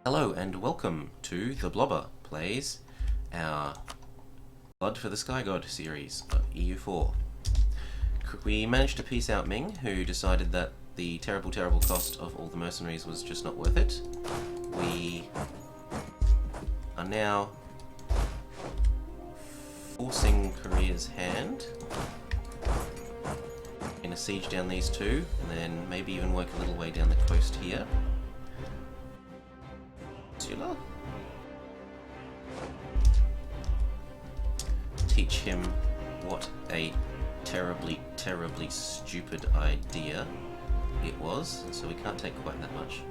Hello and welcome to The Blobber Plays our Blood for the Sky God series of EU4. We managed to peace out Ming, who decided that the terrible cost of all the mercenaries was just not worth it. We are now forcing Korea's hand in a siege down these two, and then maybe even work a little way down the coast here. Teach him what a terribly stupid idea it was, so we can't take quite that much.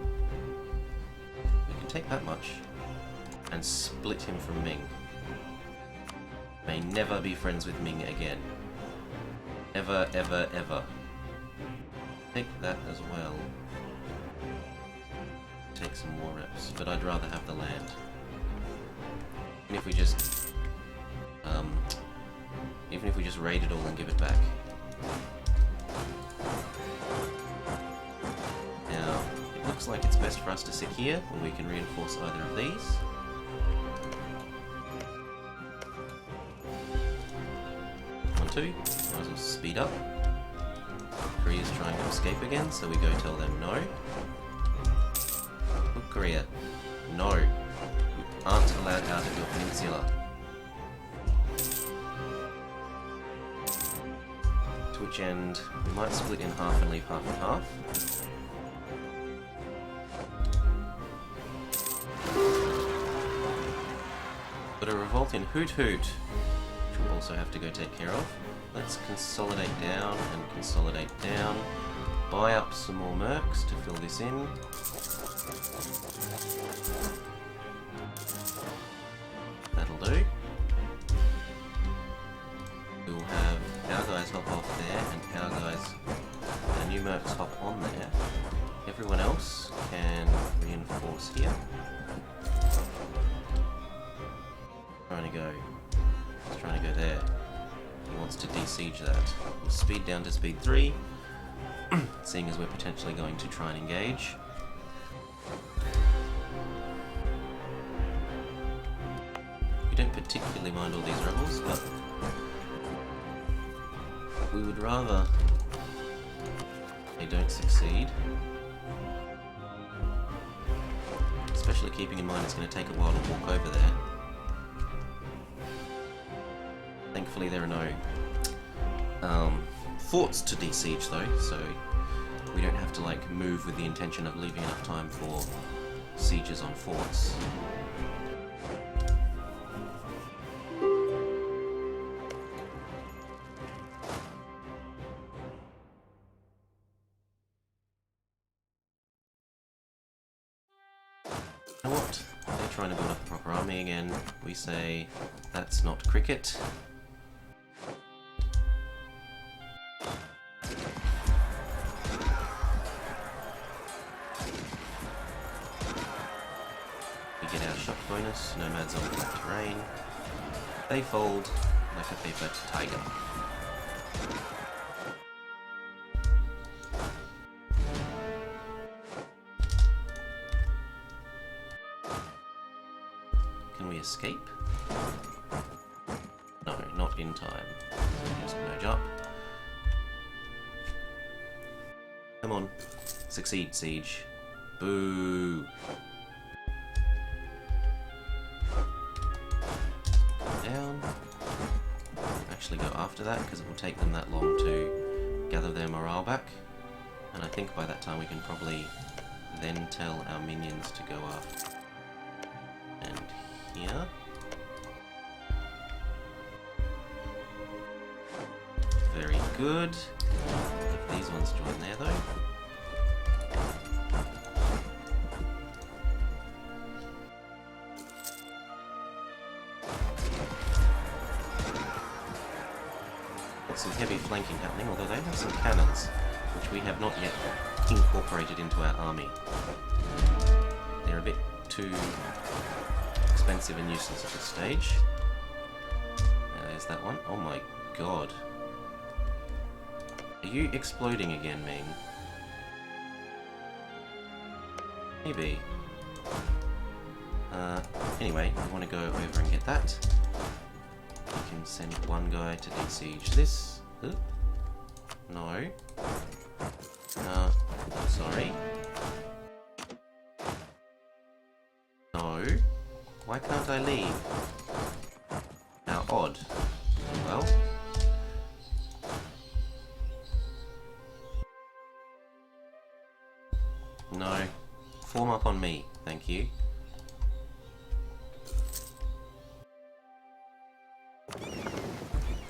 We can take that much and split him from Ming. May never be friends with Ming again. Ever, ever, ever. Take that as well. Take some more reps, but I'd rather have the land. Even if we just raid it all and give it back. Now, it looks like it's best for us to sit here when we can reinforce either of these. One, two. Might as well speed up. Korea's trying to escape again, so we go tell them no. Look, Korea. No. You aren't allowed out of your peninsula. To which end, we might split in half and leave half and half. But a revolt in Hoot Hoot, which we'll also have to go take care of. Let's consolidate down and consolidate down. Buy up some more mercs to fill this in. That'll do. We'll have our guys hop off there and our new mercs hop on there. Everyone else can reinforce here. He's trying to go there. He wants to de-siege that. We'll speed down to speed 3, seeing as we're potentially going to try and engage. We don't particularly mind all these rebels, but we would rather they don't succeed. Especially keeping in mind it's going to take a while to walk over there. Thankfully there are no forts to de-siege though, so we don't have to move with the intention of leaving enough time for sieges on forts. You know what? They're trying to build up a proper army again. We say, that's not cricket. We get our shock bonus, nomads on flat terrain. They fold like a paper tiger. Can we escape? No, not in time. Just merge up. Come on. Succeed, siege. Boo! Down. Actually go after that, because it will take them that long to gather their morale back. And I think by that time we can probably then tell our minions to go after. And here. Very good. If these ones join there though. Got some heavy flanking happening, although they have some cannons, which we have not yet incorporated into our army. They're a bit too expensive and useless at this stage. There's that one. Oh my god. Are you exploding again, Ming? Maybe. Anyway, we want to go over and get that. We can send one guy to besiege this. Ooh. No. Sorry. No. Why can't I leave? How odd. Well. No. Form up on me, thank you.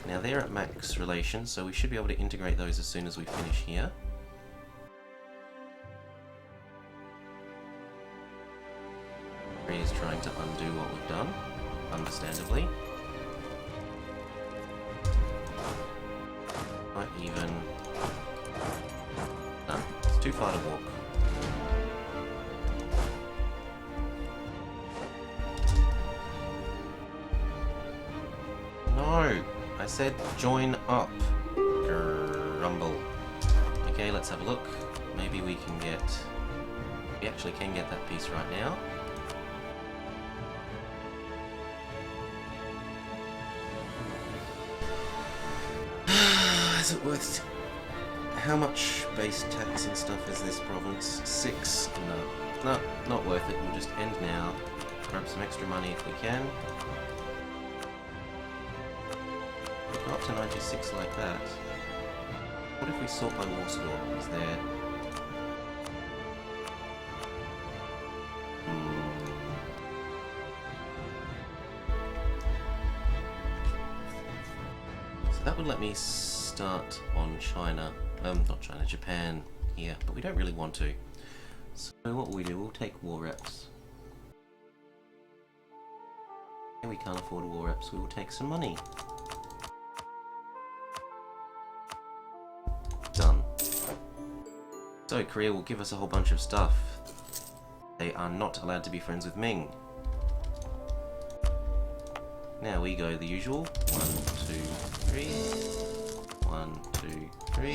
Now they're at max relations, so we should be able to integrate those as soon as we finish here. Is trying to undo what we've done, understandably. Might even... No, it's too far to walk. No! I said join up. Grumble. Okay, let's have a look. Maybe we can get... We actually can get that piece right now. Is it worth... How much base tax and stuff is this province? 6? No. No, not worth it. We'll just end now. Grab some extra money if we can. We'll go up to 96 like that. What if we sort by war score? Is there... So that would let me start on China, not China, Japan here, but we don't really want to. So what will we do? We'll take war reps. And we can't afford war reps, we will take some money. Done. So Korea will give us a whole bunch of stuff. They are not allowed to be friends with Ming. Now we go the usual. 1, 2, 3. 1, 2, 3.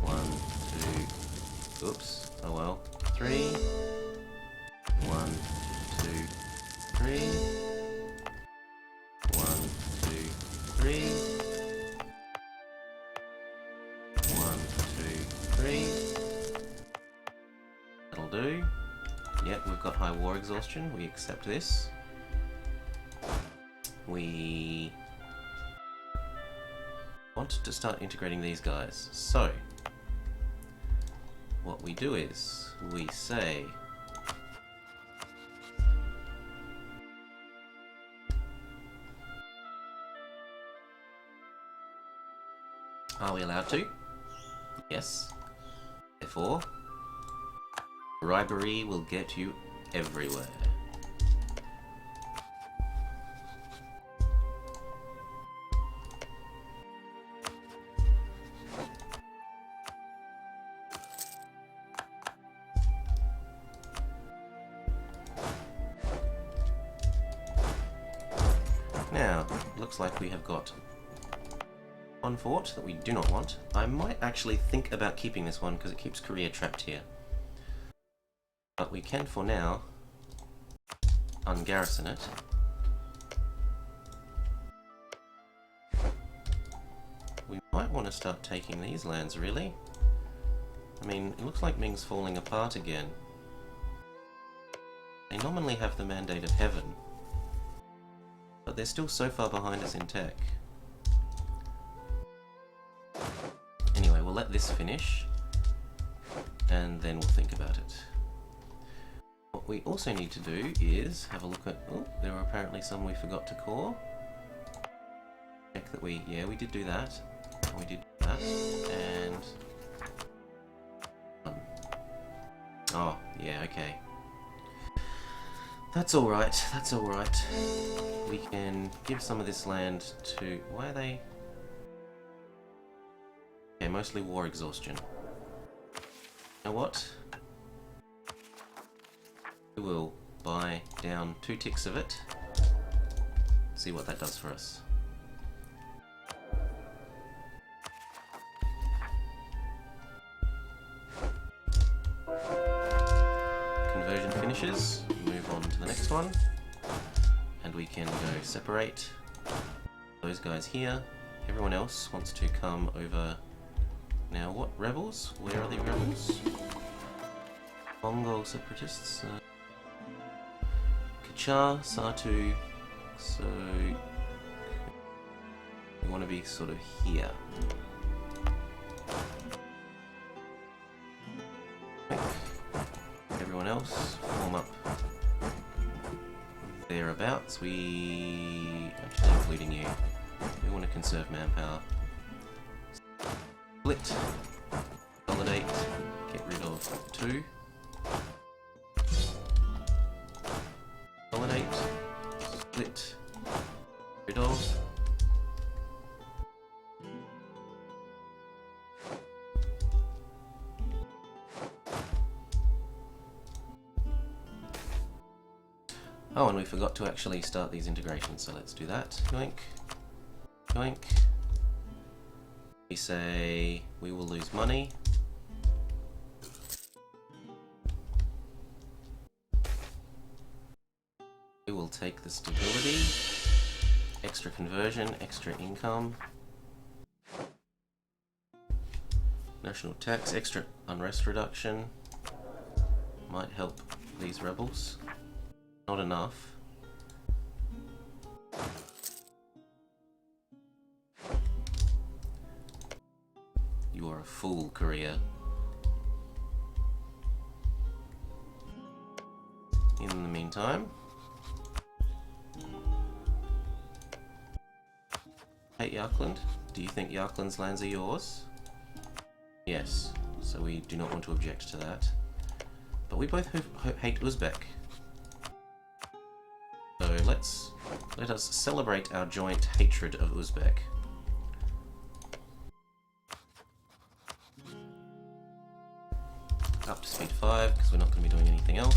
1, 2. Oops. Oh well. 3. 1, 2, 3. 1, 2, 3. 1, 2, 3. That'll do. Yep, we've got high war exhaustion. We accept this. We want to start integrating these guys. So, what we do is, we say... Are we allowed to? Yes. Therefore, bribery will get you everywhere. Now, looks like we have got one fort that we do not want. I might actually think about keeping this one because it keeps Korea trapped here. But we can, for now, ungarrison it. We might want to start taking these lands, really. I mean, it looks like Ming's falling apart again. They nominally have the Mandate of Heaven, but they're still so far behind us in tech. Anyway, we'll let this finish, and then we'll think about it. What we also need to do is have a look at... Oh, there are apparently some we forgot to core. Check that we... Yeah, we did do that. We did that, and... Oh, yeah, okay. That's alright, that's alright. We can give some of this land to... Why are they... Okay, mostly war exhaustion. You know what? We will buy down 2 ticks of it. See what that does for us. Conversion finishes. Move on to the next one. And we can go separate those guys here. Everyone else wants to come over. Now what rebels? Where are the rebels? Mongol separatists. Kachar, Satu. So we want to be sort of here. Everyone else form up thereabouts. We actually, including you, we want to conserve manpower. Split, consolidate, get rid of 2. Consolidate, split, rid of. Oh, and we forgot to actually start these integrations, so let's do that. Yoink. Yoink. We say we will lose money. We will take the stability, extra conversion, extra income, national tax, extra unrest reduction. Might help these rebels. Not enough. You are a fool, Korea. In the meantime, hey Yarkland, do you think Yarkland's lands are yours? Yes, so we do not want to object to that. But we both hate Uzbek. So let us celebrate our joint hatred of Uzbek. Up to speed 5, because we're not going to be doing anything else.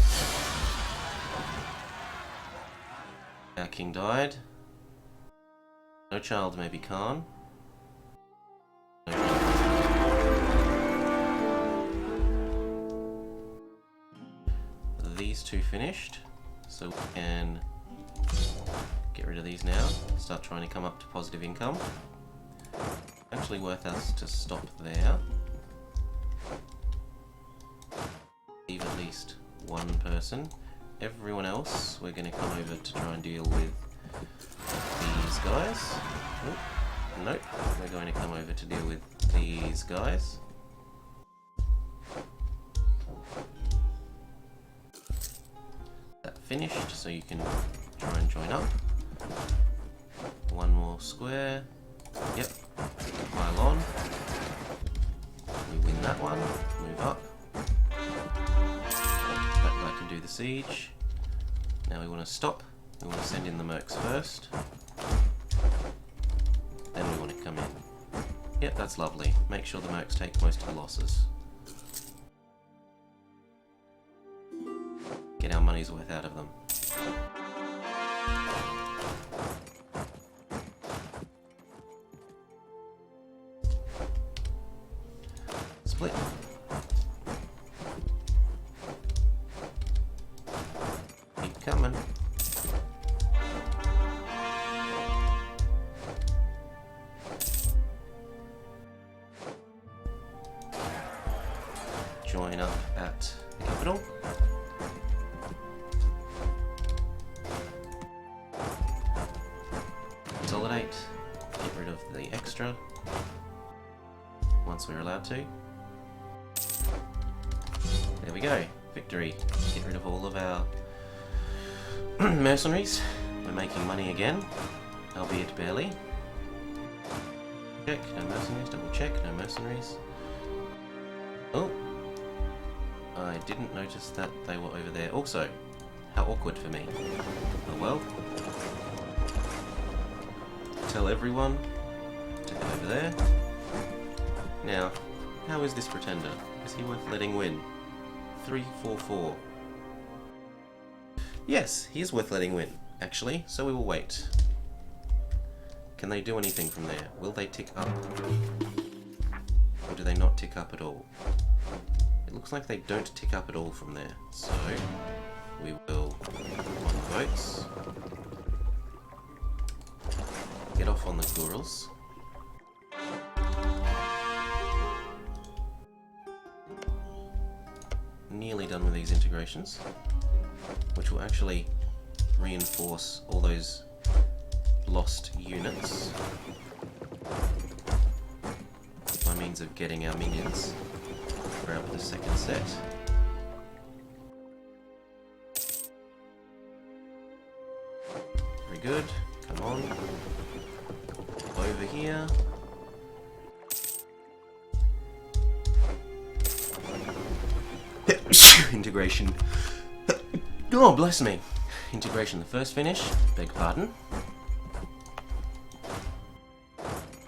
Our king died. No child may be Khan. No child. These two finished, so we can get rid of these now. Start trying to come up to positive income. Actually worth us to stop there. Leave at least one person. Everyone else, we're going to come over to try and deal with these guys. Oh, nope, we're going to come over to deal with these guys. That finished, so you can try and join up. One more square. Yep. Pile on. We win that one. Move up. That guy can do the siege. Now we want to stop. We want to send in the mercs first. Then we want to come in. Yep, that's lovely. Make sure the mercs take most of the losses. Get our money's worth out of them. Split. Keep coming. Join up at the capital. Consolidate. Get rid of the extra once we're allowed to. There we go. Victory. Get rid of all of our mercenaries. We're making money again, albeit barely. Check, no mercenaries. Double check, no mercenaries. Oh, I didn't notice that they were over there. Also, how awkward for me. Oh well. Tell everyone to go over there. Now, how is this pretender? Is he worth letting win? 344. Yes, he is worth letting win, actually, so we will wait. Can they do anything from there? Will they tick up? Or do they not tick up at all? It looks like they don't tick up at all from there, so we will boats. Get off on the Gurals. Nearly done with these integrations, which will actually reinforce all those lost units by means of getting our minions throughout the second set. Very good. Come on. Over here. Integration. Oh, bless me. Integration, the first finish. Beg pardon.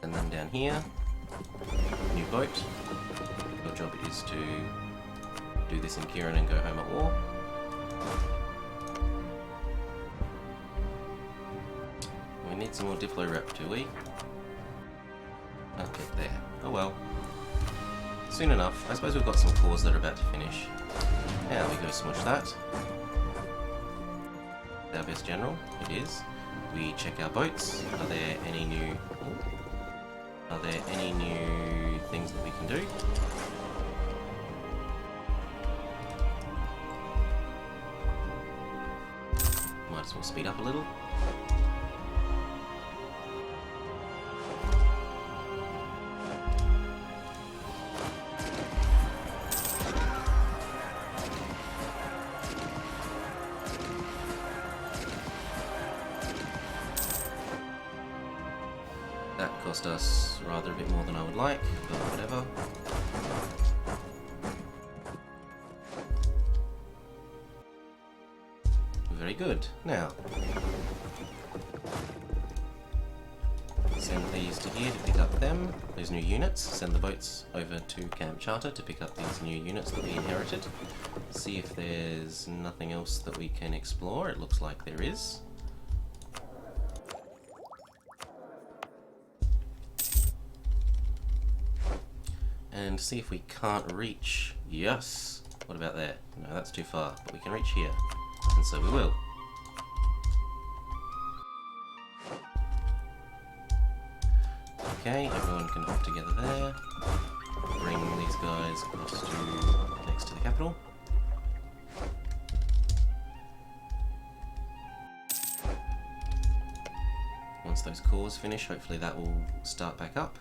And then down here. New boat. Your job is to do this in Kieran and go home at war. We need some more Diplo rep, do we? Okay, there. Oh well. Soon enough. I suppose we've got some cores that are about to finish. Now we go smush that. Our best general, it is. We check our boats. Are there any new things that we can do? Might as well speed up a little. That cost us rather a bit more than I would like, but whatever. Very good. Now, send these to here to pick up them, those new units. Send the boats over to Camp Charter to pick up these new units that we inherited. See if there's nothing else that we can explore. It looks like there is. And see if we can't reach. Yes! What about there? No, that's too far, but we can reach here. And so we will. Okay, everyone can hop together there. Bring these guys across to next to the capital. Once those cores finish, hopefully that will start back up.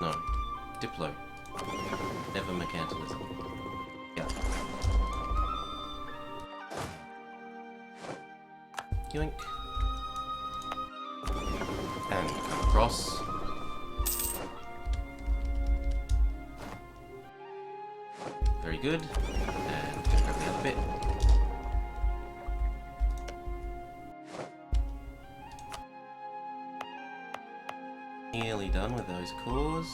No. Diplo. Never mercantilism. Yeah. Yoink. And come across. Very good. And go grab the other bit. Nearly done with those cores.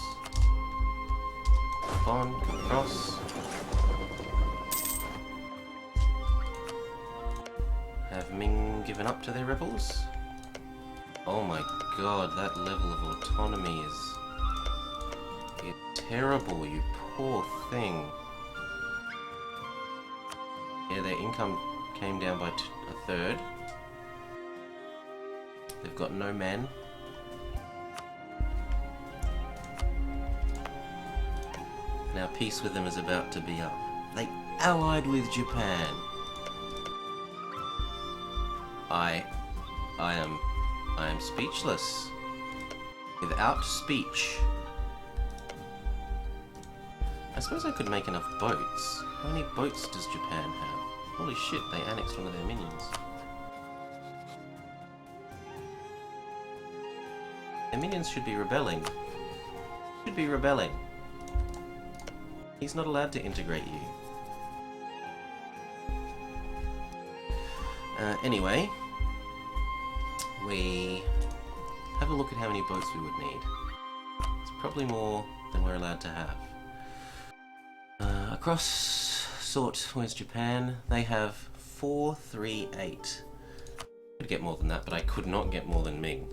Come on, come across. Have Ming given up to their rebels? Oh my god, that level of autonomy is terrible, you poor thing. Yeah, their income came down by a third. They've got no men. Now peace with them is about to be up. They allied with Japan. I am speechless. Without speech. I suppose I could make enough boats. How many boats does Japan have? Holy shit, they annexed one of their minions. Their minions should be rebelling. Should be rebelling. He's not allowed to integrate you. Anyway, we have a look at how many boats we would need. It's probably more than we're allowed to have. Across sort, where's Japan? They have 438. I could get more than that, but I could not get more than Ming.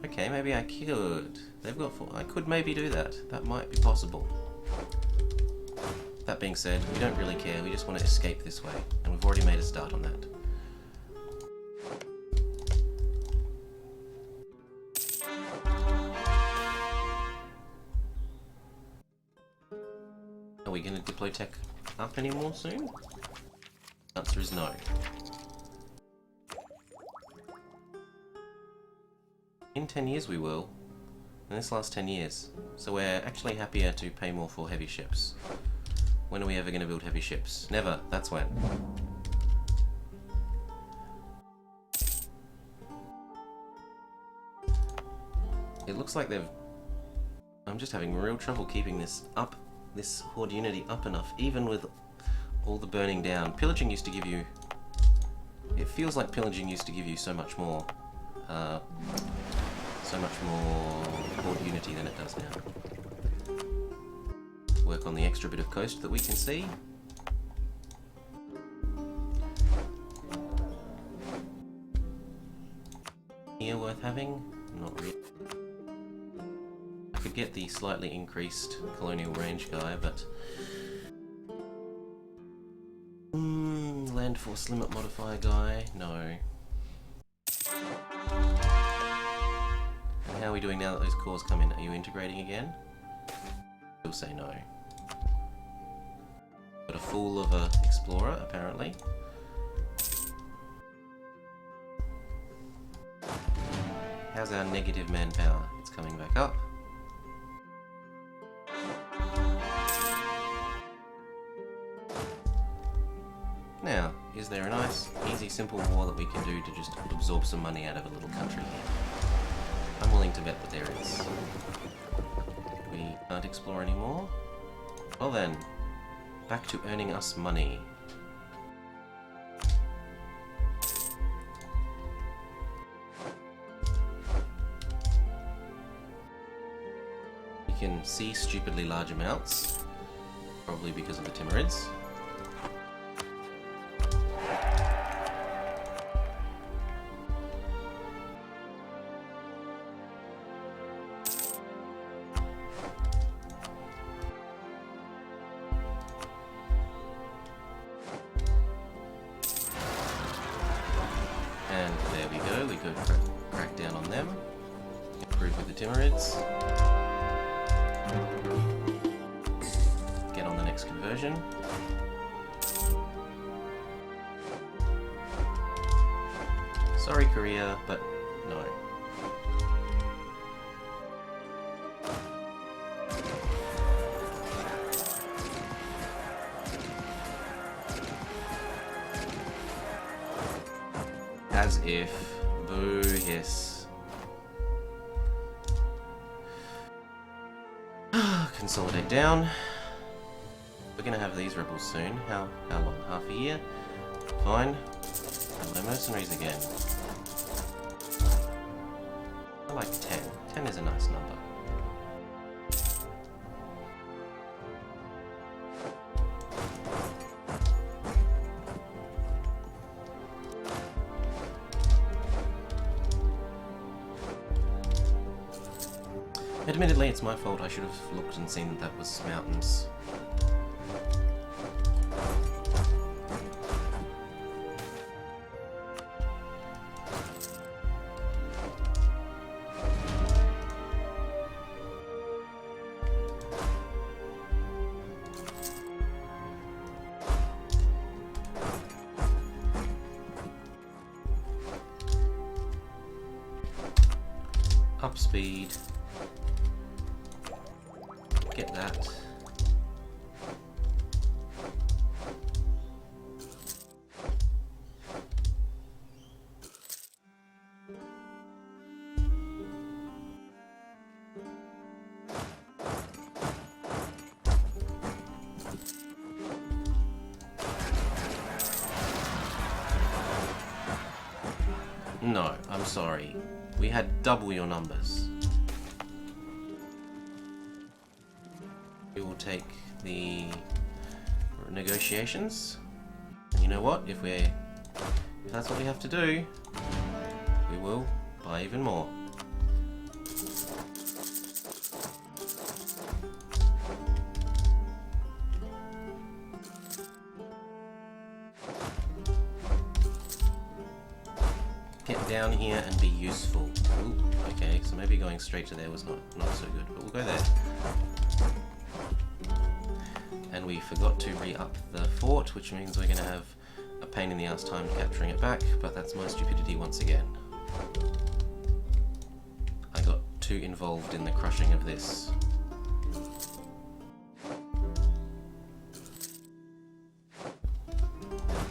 Okay, maybe I could. They've got 4. I could maybe do that. That might be possible. That being said, we don't really care. We just want to escape this way. And we've already made a start on that. Are we going to deploy tech up anymore soon? The answer is no. In 10 years we will. In this last 10 years. So we're actually happier to pay more for heavy ships. When are we ever going to build heavy ships? Never. That's when. It looks like they've... I'm just having real trouble keeping this up, this Horde unity up enough, even with all the burning down. Pillaging used to give you... It feels like pillaging used to give you so much more Horde unity than it does now. Work on the extra bit of coast that we can see. Here worth having? Not really. I could get the slightly increased colonial range guy, but... land force limit modifier guy? No. And how are we doing now that those cores come in? Are you integrating again? Still say no. Got a fool of a explorer, apparently. How's our negative manpower? It's coming back up. Now, is there a nice, easy, simple war that we can do to just absorb some money out of a little country here? I'm willing to bet that there is. We can't explore anymore? Well then, back to earning us money. You can see stupidly large amounts, probably because of the Timurids. And there we go, we could crack down on them. Improve with the Timurids. Get on the next conversion. Sorry Korea, but no. As if. Boo, yes. Consolidate down. We're gonna have these rebels soon. How long? Half a year? Fine. Hello, mercenaries again. I like 10. 10 is a nice number. Admittedly, it's my fault. I should have looked and seen that was mountains. Up speed. Get that. No, I'm sorry. We had double your numbers. We will take the negotiations. And you know what? If that's what we have to do, we will buy even more. down here and be useful. Ooh, okay, so maybe going straight to there was not so good, but we'll go there. And we forgot to re-up the fort, which means we're going to have a pain in the ass time capturing it back, but that's my stupidity once again. I got too involved in the crushing of this.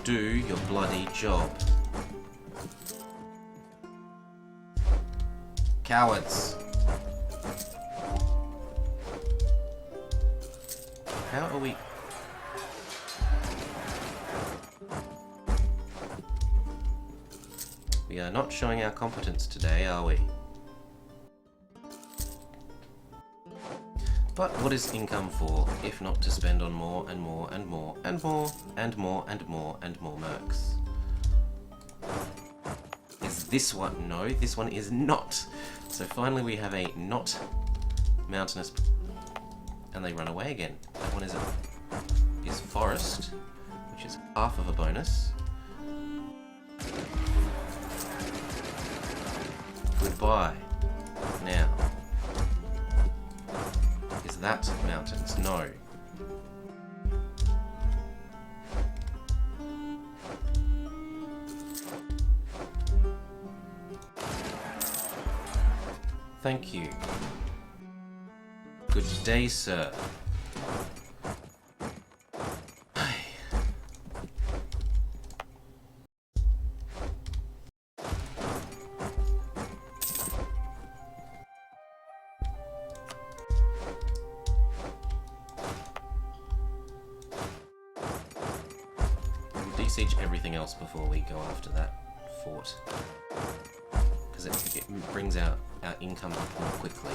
Do your bloody job. Cowards! How are we... We are not showing our competence today, are we? But what is income for, if not to spend on more and more and more and more and more and more and more mercs? Is this one? No, this one is not. So finally we have a not mountainous... And they run away again. That one is forest, which is half of a bonus. Goodbye. Now, is that mountains? No. Thank you. Good day, sir. We'll de-siege everything else before we go after that fort, because it brings out our income up more quickly.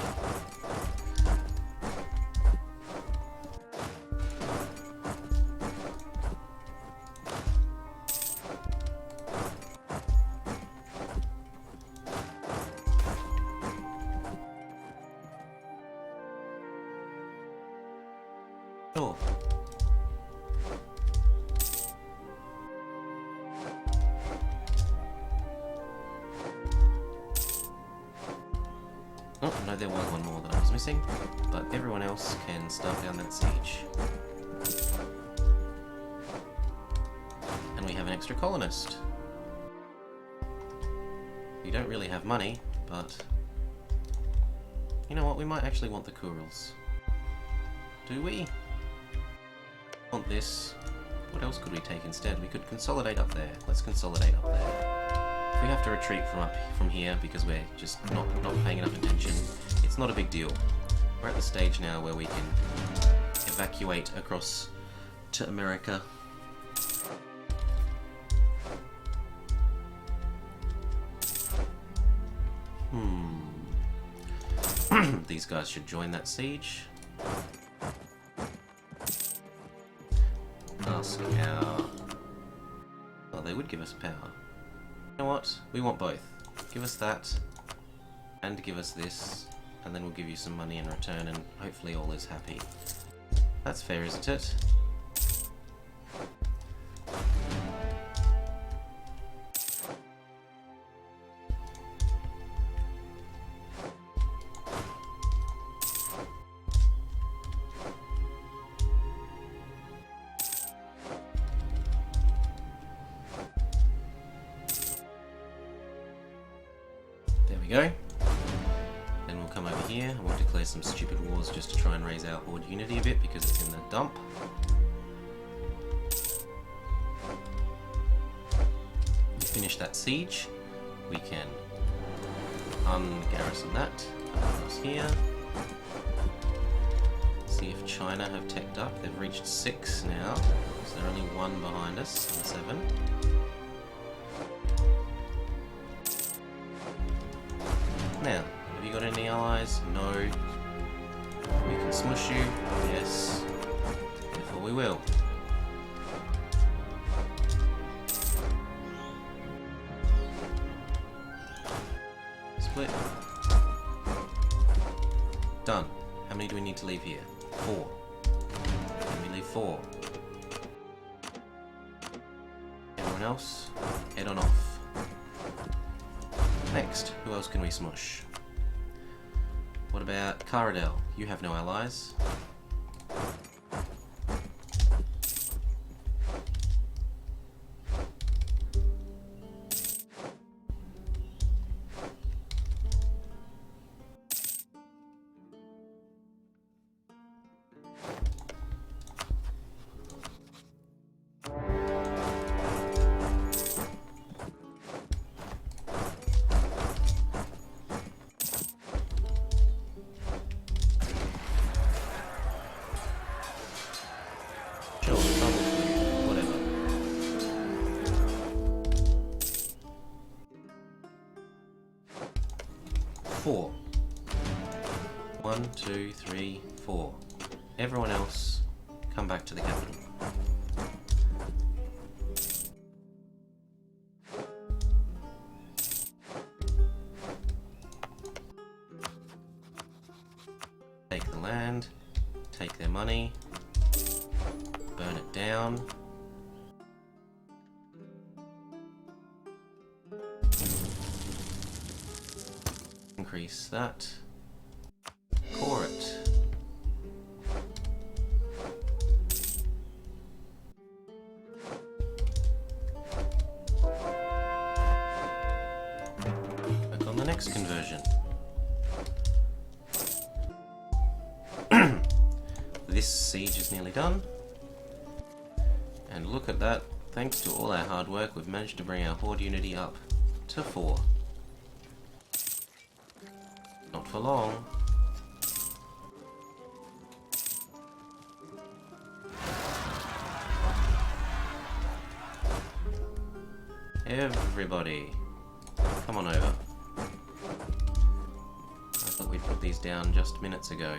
Sure. Oh, no, there was one more that I was missing, but everyone else can start down that siege. And we have an extra colonist. We don't really have money, but... You know what, we might actually want the Kurils. Do we? Want this? What else could we take instead? We could consolidate up there. Let's consolidate up there. If we have to retreat from here because we're just not paying enough attention, it's not a big deal. We're at the stage now where we can evacuate across to America. These guys should join that siege. Ask our... Oh, they would give us power. You know what? We want both. Give us that, and give us this, and then we'll give you some money in return, and hopefully all is happy. That's fair, isn't it? There we go. Then we'll come over here and we'll declare some stupid wars just to try and raise our horde unity a bit because it's in the dump. Finish that siege. We can ungarrison that. Come across here. See if China have teched up. They've reached 6 now, so they're only 1 behind us, and 7. Now, have you got any allies? No. We can smush you? Yes. Therefore we will. Split. Done. How many do we need to leave here? 4. Can we leave 4? Everyone else, head on off. Next, who else can we smush? What about Caradel? You have no allies. Sure, whatever. Four. 1, 2, 3, 4. Everyone else, come back to the capital. Take the land, take their money, burn it down. Increase that. Core it. Work on the next conversion. This siege is nearly done. And look at that, thanks to all our hard work, we've managed to bring our Horde unity up to 4. Not for long. Everybody, come on over. I thought we'd put these down just minutes ago.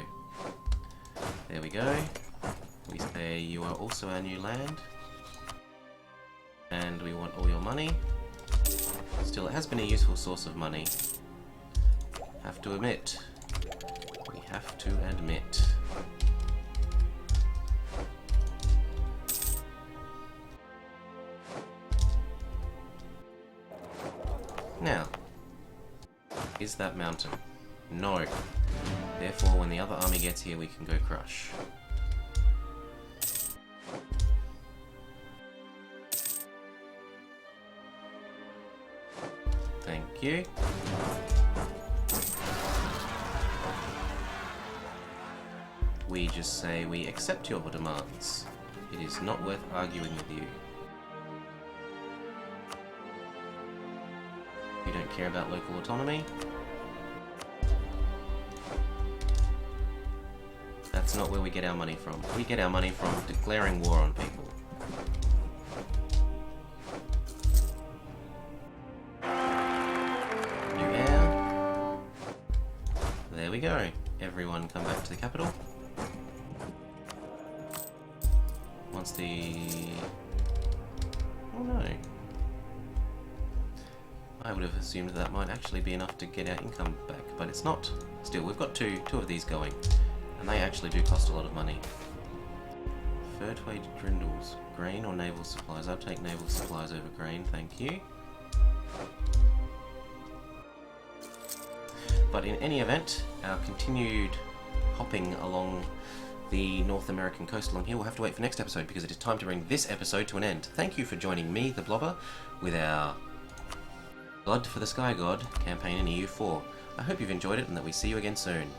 There we go. We say you are also our new land. And we want all your money. Still, it has been a useful source of money. Have to admit. We have to admit. Now, is that mountain? No. Therefore, when the other army gets here, we can go crush. Thank you. We just say we accept your demands. It is not worth arguing with you. You don't care about local autonomy. That's not where we get our money from. We get our money from declaring war on people. New air. There we go. Everyone come back to the capital. Once the... oh no. I would have assumed that might actually be enough to get our income back, but it's not. Still, we've got two of these going, and they actually do cost a lot of money. Third wage dwindles. Grain or naval supplies? I'll take naval supplies over grain, thank you. But in any event, our continued hopping along the North American coast along here, we'll have to wait for next episode because it is time to bring this episode to an end. Thank you for joining me, the Blobber, with our Blood for the Sky God campaign in EU4. I hope you've enjoyed it and that we see you again soon.